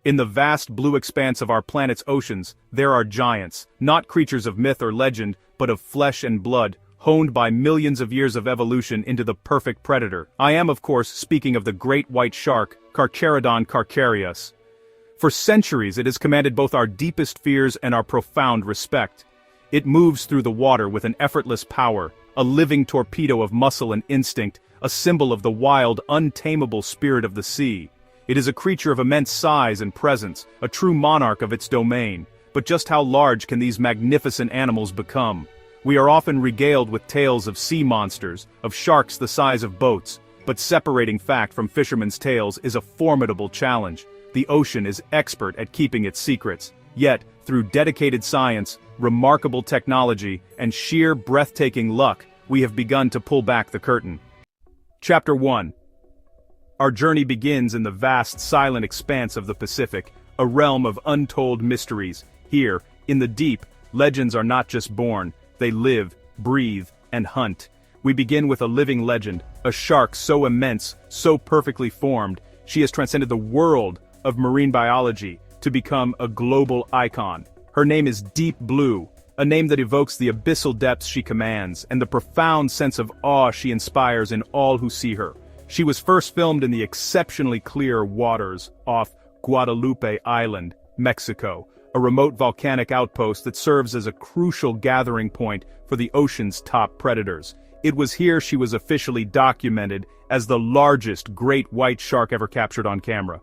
In the vast blue expanse of our planet's oceans, there are giants, not creatures of myth or legend, but of flesh and blood, honed by millions of years of evolution into the perfect predator. I am, of course, speaking of the great white shark, Carcharodon carcharias. For centuries it has commanded both our deepest fears and our profound respect. It moves through the water with an effortless power, a living torpedo of muscle and instinct, a symbol of the wild, untamable spirit of the sea. It is a creature of immense size and presence, a true monarch of its domain. But just how large can these magnificent animals become? We are often regaled with tales of sea monsters, of sharks the size of boats, but separating fact from fishermen's tales is a formidable challenge. The ocean is expert at keeping its secrets, yet, through dedicated science, remarkable technology, and sheer breathtaking luck, we have begun to pull back the curtain. Chapter 1. Our journey begins in the vast, silent expanse of the Pacific, a realm of untold mysteries. Here, in the deep, legends are not just born, they live, breathe, and hunt. We begin with a living legend, a shark so immense, so perfectly formed, she has transcended the world of marine biology to become a global icon. Her name is Deep Blue, a name that evokes the abyssal depths she commands and the profound sense of awe she inspires in all who see her. She was first filmed in the exceptionally clear waters off Guadalupe Island, Mexico, a remote volcanic outpost that serves as a crucial gathering point for the ocean's top predators. It was here she was officially documented as the largest great white shark ever captured on camera.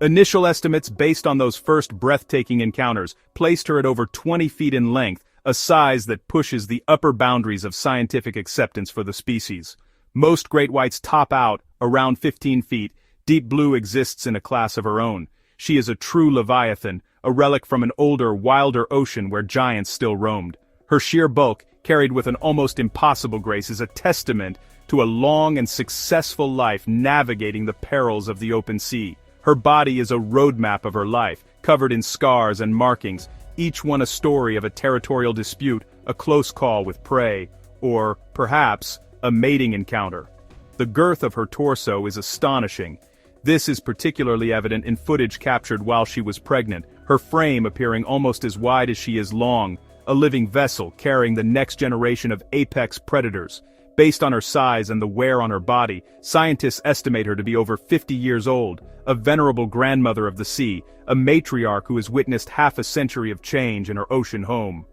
Initial estimates based on those first breathtaking encounters placed her at over 20 feet in length, a size that pushes the upper boundaries of scientific acceptance for the species. Most great whites top out around 15 feet. Deep Blue exists in a class of her own. She is a true leviathan, a relic from an older, wilder ocean where giants still roamed. Her sheer bulk, carried with an almost impossible grace, is a testament to a long and successful life navigating the perils of the open sea. Her body is a roadmap of her life, covered in scars and markings, each one a story of a territorial dispute, a close call with prey, or, perhaps, a mating encounter. The girth of her torso is astonishing. This is particularly evident in footage captured while she was pregnant, her frame appearing almost as wide as she is long, a living vessel carrying the next generation of apex predators. Based on her size and the wear on her body, scientists estimate her to be over 50 years old, a venerable grandmother of the sea, a matriarch who has witnessed half a century of change in her ocean home.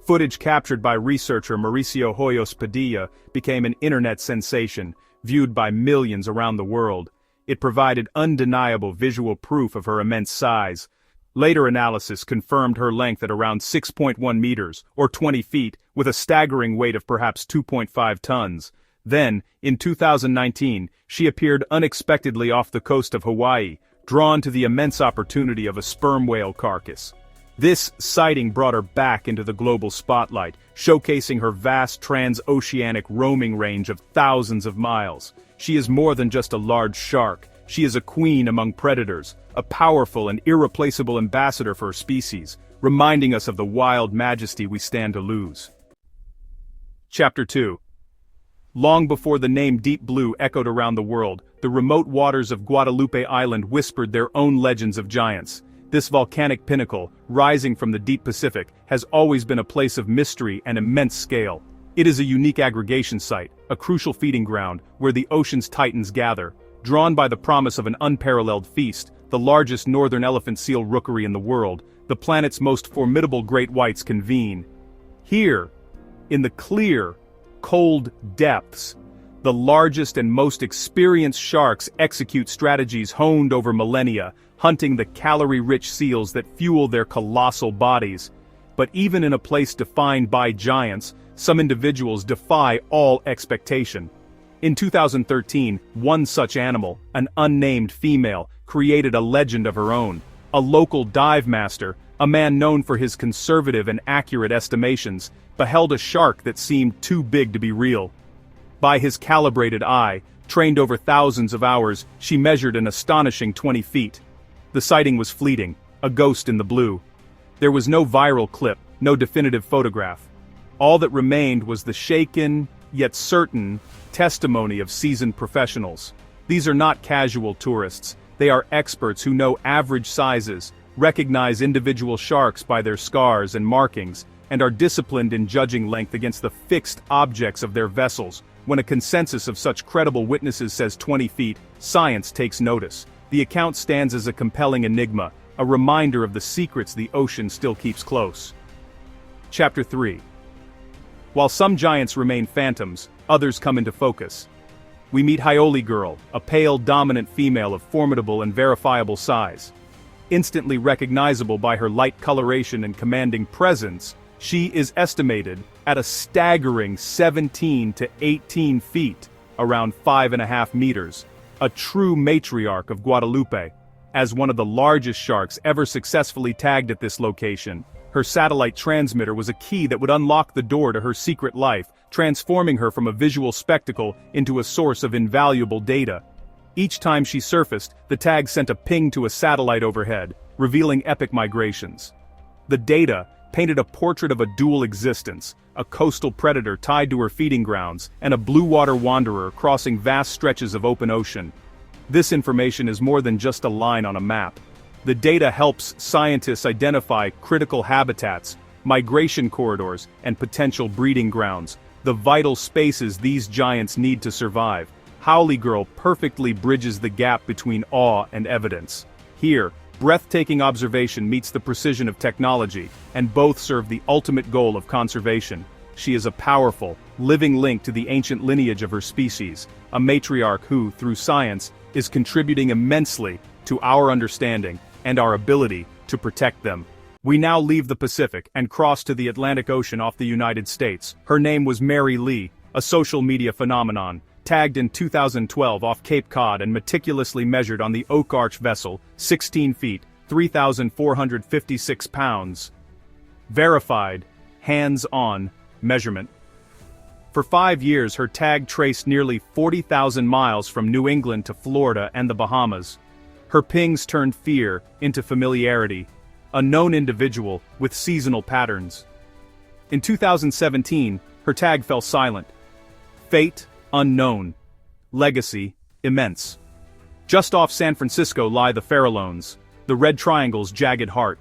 Footage captured by researcher Mauricio Hoyos Padilla became an internet sensation, viewed by millions around the world. It provided undeniable visual proof of her immense size. Later analysis confirmed her length at around 6.1 meters, or 20 feet, with a staggering weight of perhaps 2.5 tons. Then, in 2019, she appeared unexpectedly off the coast of Hawaii, drawn to the immense opportunity of a sperm whale carcass. This sighting brought her back into the global spotlight, showcasing her vast transoceanic roaming range of thousands of miles. She is more than just a large shark. She is a queen among predators, a powerful and irreplaceable ambassador for her species, reminding us of the wild majesty we stand to lose. Chapter 2. Long before the name Deep Blue echoed around the world, the remote waters of Guadalupe Island whispered their own legends of giants. This volcanic pinnacle, rising from the deep Pacific, has always been a place of mystery and immense scale. It is a unique aggregation site, a crucial feeding ground, where the ocean's titans gather. Drawn by the promise of an unparalleled feast, the largest northern elephant seal rookery in the world, the planet's most formidable great whites convene. Here, in the clear, cold depths, the largest and most experienced sharks execute strategies honed over millennia, hunting the calorie-rich seals that fuel their colossal bodies. But even in a place defined by giants, some individuals defy all expectation. In 2013, one such animal, an unnamed female, created a legend of her own. A local dive master, a man known for his conservative and accurate estimations, beheld a shark that seemed too big to be real. By his calibrated eye, trained over thousands of hours, she measured an astonishing 20 feet. The sighting was fleeting, a ghost in the blue. There was no viral clip, no definitive photograph. All that remained was the shaken, yet certain, testimony of seasoned professionals. These are not casual tourists. They are experts who know average sizes, recognize individual sharks by their scars and markings, and are disciplined in judging length against the fixed objects of their vessels. When a consensus of such credible witnesses says 20 feet, science takes notice. The account stands as a compelling enigma, a reminder of the secrets the ocean still keeps close. Chapter 3. While some giants remain phantoms, others come into focus. We meet Hyoli Girl, a pale, dominant female of formidable and verifiable size. Instantly recognizable by her light coloration and commanding presence, she is estimated at a staggering 17 to 18 feet, around 5.5 meters, a true matriarch of Guadalupe. As one of the largest sharks ever successfully tagged at this location, her satellite transmitter was a key that would unlock the door to her secret life, transforming her from a visual spectacle into a source of invaluable data. Each time she surfaced, the tag sent a ping to a satellite overhead, revealing epic migrations. The data painted a portrait of a dual existence, a coastal predator tied to her feeding grounds, and a blue water wanderer crossing vast stretches of open ocean. This information is more than just a line on a map. The data helps scientists identify critical habitats, migration corridors, and potential breeding grounds, the vital spaces these giants need to survive. Hyoli Girl perfectly bridges the gap between awe and evidence. Here, breathtaking observation meets the precision of technology, and both serve the ultimate goal of conservation. She is a powerful, living link to the ancient lineage of her species, a matriarch who, through science, is contributing immensely to our understanding and our ability to protect them. We now leave the Pacific and cross to the Atlantic Ocean off the United States. Her name was Mary Lee, a social media phenomenon, tagged in 2012 off Cape Cod and meticulously measured on the Oak Arch vessel, 16 feet, 3,456 pounds. Verified, hands-on measurement. For 5 years her tag traced nearly 40,000 miles from New England to Florida and the Bahamas. Her pings turned fear into familiarity, a known individual with seasonal patterns. In 2017, her tag fell silent. Fate, unknown. Legacy, immense. Just off San Francisco lie the Farallones, the Red Triangle's jagged heart.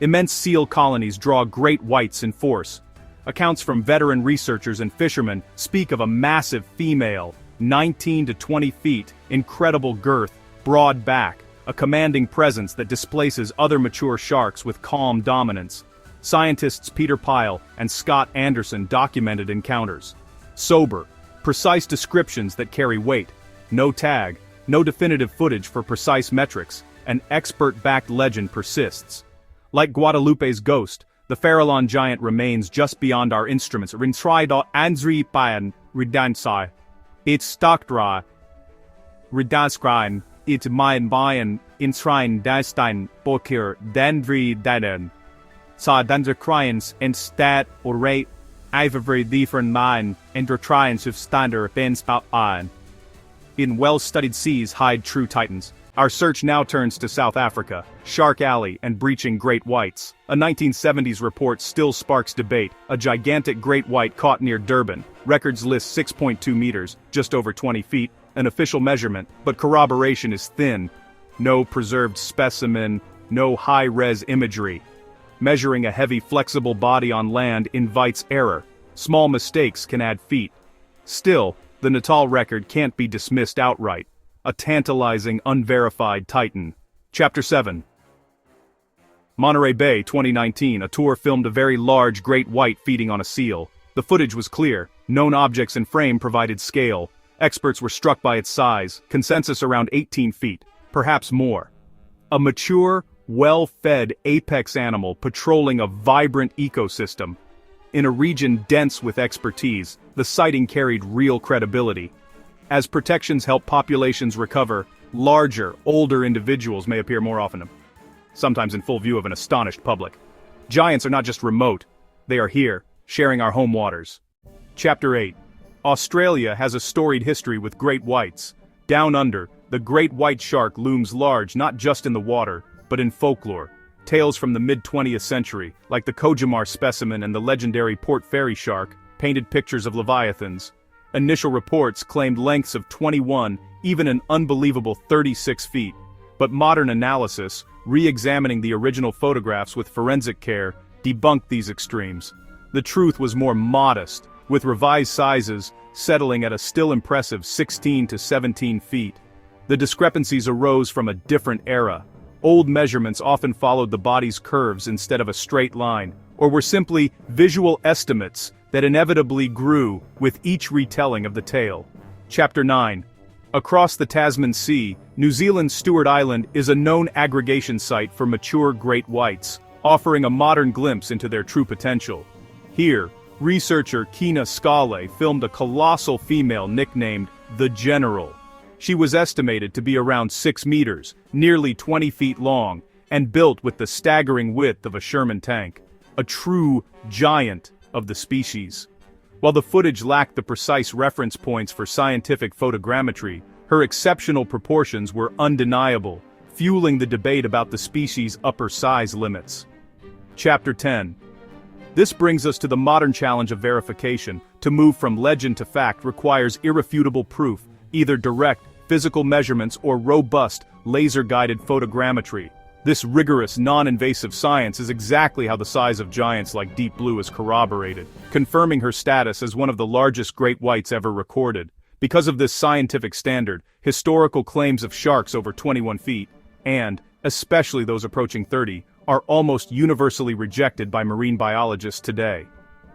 Immense seal colonies draw great whites in force. Accounts from veteran researchers and fishermen speak of a massive female, 19 to 20 feet, incredible girth, broad back, a commanding presence that displaces other mature sharks with calm dominance. Scientists Peter Pyle and Scott Anderson documented encounters. Sober, precise descriptions that carry weight. No tag, no definitive footage for precise metrics. An expert-backed legend persists. Like Guadalupe's ghost, the Farallon giant remains just beyond our instruments. Ansri Bayan Ridansai. It's Stockdra Ridanskrein. It's Mayan Bayan Inshrine Dastein Bokir Dandri Daden. Sa Danderkriens and Stat or Rate Ivory different mine and Trians of Stander Ben Spout Iron. In well-studied seas hide true titans. Our search now turns to South Africa, Shark Alley and breaching great whites. A 1970s report still sparks debate. A gigantic great white caught near Durban. Records list 6.2 meters, just over 20 feet, an official measurement, but corroboration is thin. No preserved specimen, no high-res imagery. Measuring a heavy flexible body on land invites error. Small mistakes can add feet. Still, the Natal record can't be dismissed outright. A tantalizing, unverified titan. Chapter 7. Monterey Bay, 2019, a tour filmed a very large great white feeding on a seal. The footage was clear. Known objects in frame provided scale. Experts were struck by its size, consensus around 18 feet, perhaps more. A mature, well-fed apex animal patrolling a vibrant ecosystem. In a region dense with expertise, the sighting carried real credibility. As protections help populations recover, larger, older individuals may appear more often, sometimes in full view of an astonished public. Giants are not just remote, they are here, sharing our home waters. Chapter 8. Australia has a storied history with great whites. Down under, the great white shark looms large not just in the water, but in folklore. Tales from the mid-20th century, like the Kojamar specimen and the legendary Port Fairy shark, painted pictures of leviathans. Initial reports claimed lengths of 21, even an unbelievable 36 feet. But modern analysis, re-examining the original photographs with forensic care, debunked these extremes. The truth was more modest, with revised sizes settling at a still impressive 16 to 17 feet. The discrepancies arose from a different era. Old measurements often followed the body's curves instead of a straight line, or were simply visual estimates that inevitably grew with each retelling of the tale. Chapter 9. Across the Tasman Sea, New Zealand's Stewart Island is a known aggregation site for mature great whites, offering a modern glimpse into their true potential. Here, researcher Kina Scale filmed a colossal female nicknamed the General. She was estimated to be around 6 meters, nearly 20 feet long, and built with the staggering width of a Sherman tank. A true giant of the species. While the footage lacked the precise reference points for scientific photogrammetry, her exceptional proportions were undeniable, fueling the debate about the species' upper size limits. Chapter 10. This brings us to the modern challenge of verification. To move from legend to fact requires irrefutable proof, either direct, physical measurements or robust, laser-guided photogrammetry. This rigorous, non-invasive science is exactly how the size of giants like Deep Blue is corroborated, confirming her status as one of the largest great whites ever recorded. Because of this scientific standard, historical claims of sharks over 21 feet, and, especially those approaching 30, are almost universally rejected by marine biologists today.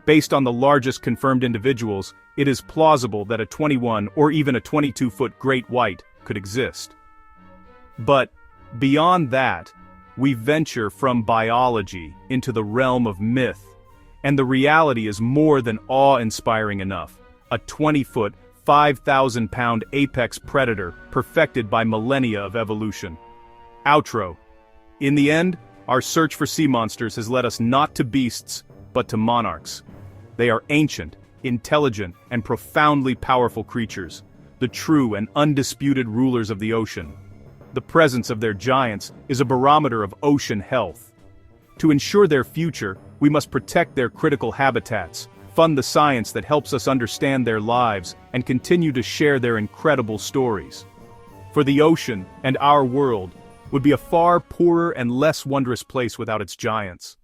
Based on the largest confirmed individuals, it is plausible that a 21 or even a 22-foot great white could exist. But, beyond that, we venture from biology into the realm of myth, and the reality is more than awe-inspiring enough. A 20-foot, 5,000-pound apex predator perfected by millennia of evolution. Outro. In the end, our search for sea monsters has led us not to beasts, but to monarchs. They are ancient, intelligent, and profoundly powerful creatures, the true and undisputed rulers of the ocean. The presence of their giants is a barometer of ocean health. To ensure their future, we must protect their critical habitats, fund the science that helps us understand their lives, and continue to share their incredible stories. For the ocean and our world would be a far poorer and less wondrous place without its giants.